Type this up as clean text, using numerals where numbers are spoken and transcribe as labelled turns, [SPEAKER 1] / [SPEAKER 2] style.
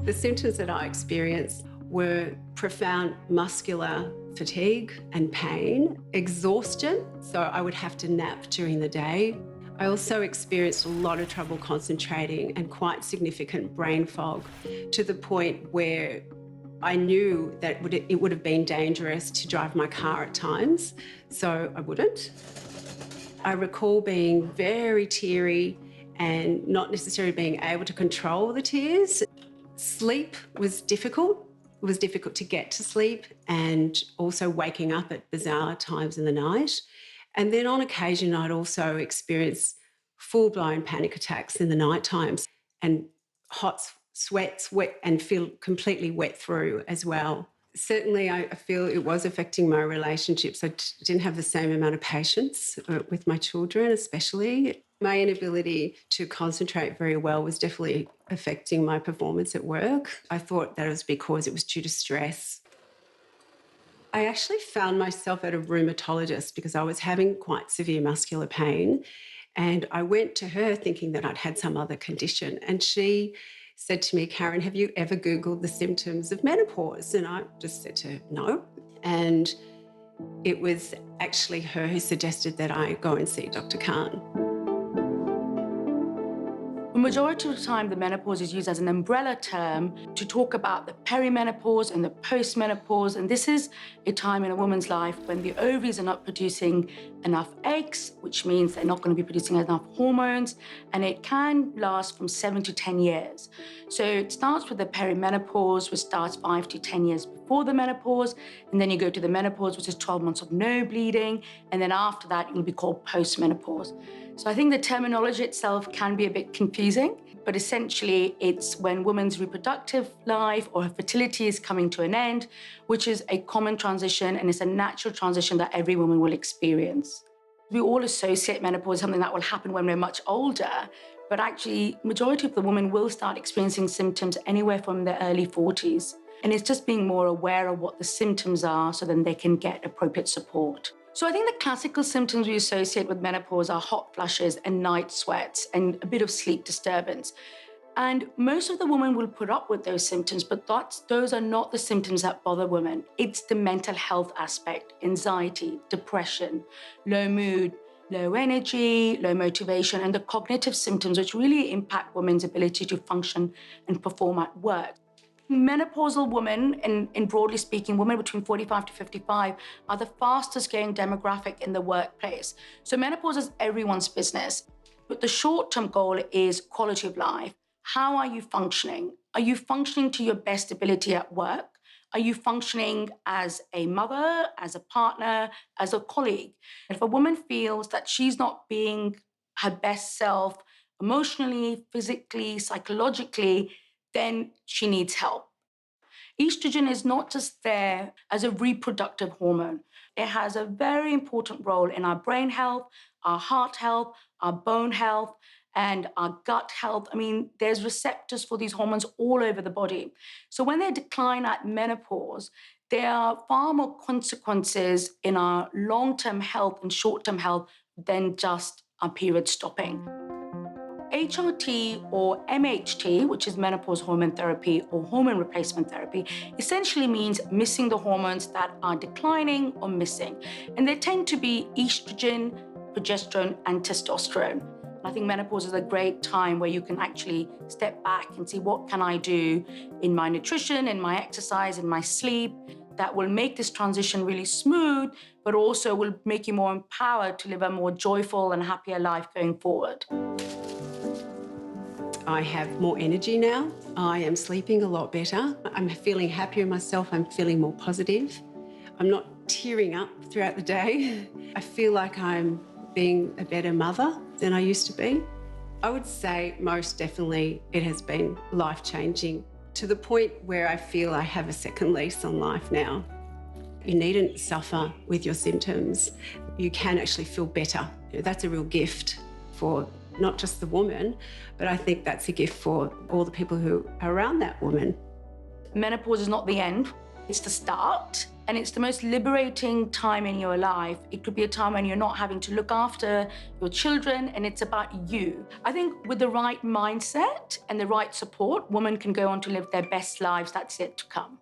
[SPEAKER 1] The symptoms that I experienced were profound muscular fatigue and pain, exhaustion, so I would have to nap during the day. I also experienced a lot of trouble concentrating and quite significant brain fog, to the point where I knew that it would have been dangerous to drive my car at times, so I wouldn't. I recall being very teary and not necessarily being able to control the tears. Sleep was difficult. It was difficult to get to sleep, and also waking up at bizarre times in the night. And then on occasion, I'd also experience full-blown panic attacks in the night times, and hot sweats, wet, and feel completely wet through as well. Certainly, I feel it was affecting my relationships. I didn't have the same amount of patience with my children, especially. My inability to concentrate very well was definitely affecting my performance at work. I thought that it was because it was due to stress. I actually found myself at a rheumatologist because I was having quite severe muscular pain, and I went to her thinking that I'd had some other condition, and she said to me, "Karen, have you ever Googled the symptoms of menopause?" And I just said to her, "No." And it was actually her who suggested that I go and see Dr. Khan.
[SPEAKER 2] The majority of the time, the menopause is used as an umbrella term to talk about the perimenopause and the postmenopause. And this is a time in a woman's life when the ovaries are not producing enough eggs, which means they're not going to be producing enough hormones. And it can last from 7 to 10 years. So it starts with the perimenopause, which starts 5 to 10 years before the menopause. And then you go to the menopause, which is 12 months of no bleeding. And then after that, it will be called postmenopause. So I think the terminology itself can be a bit confusing, but essentially it's when women's reproductive life or her fertility is coming to an end, which is a common transition, and it's a natural transition that every woman will experience. We all associate menopause as something that will happen when we're much older, but actually majority of the women will start experiencing symptoms anywhere from their early 40s. And it's just being more aware of what the symptoms are so then they can get appropriate support. So I think the classical symptoms we associate with menopause are hot flushes and night sweats and a bit of sleep disturbance. And most of the women will put up with those symptoms, but those are not the symptoms that bother women. It's the mental health aspect, anxiety, depression, low mood, low energy, low motivation, and the cognitive symptoms which really impact women's ability to function and perform at work. Menopausal women, and broadly speaking, women between 45 to 55 are the fastest growing demographic in the workplace. So menopause is everyone's business. But the short-term goal is quality of life. How are you functioning? Are you functioning to your best ability at work? Are you functioning as a mother, as a partner, as a colleague? If a woman feels that she's not being her best self emotionally, physically, psychologically, then she needs help. Estrogen is not just there as a reproductive hormone. It has a very important role in our brain health, our heart health, our bone health, and our gut health. I mean, there's receptors for these hormones all over the body. So when they decline at menopause, there are far more consequences in our long-term health and short-term health than just our period stopping. HRT or MHT, which is menopause hormone therapy or hormone replacement therapy, essentially means missing the hormones that are declining or missing. And they tend to be estrogen, progesterone, and testosterone. I think menopause is a great time where you can actually step back and see what can I do in my nutrition, in my exercise, in my sleep, that will make this transition really smooth, but also will make you more empowered to live a more joyful and happier life going forward.
[SPEAKER 1] I have more energy now. I am sleeping a lot better. I'm feeling happier in myself. I'm feeling more positive. I'm not tearing up throughout the day. I feel like I'm being a better mother than I used to be. I would say most definitely it has been life-changing, to the point where I feel I have a second lease on life now. You needn't suffer with your symptoms. You can actually feel better. That's a real gift for not just the woman, but I think that's a gift for all the people who are around that woman.
[SPEAKER 2] Menopause is not the end, it's the start. And it's the most liberating time in your life. It could be a time when you're not having to look after your children and it's about you. I think with the right mindset and the right support, women can go on to live their best lives that's yet to come.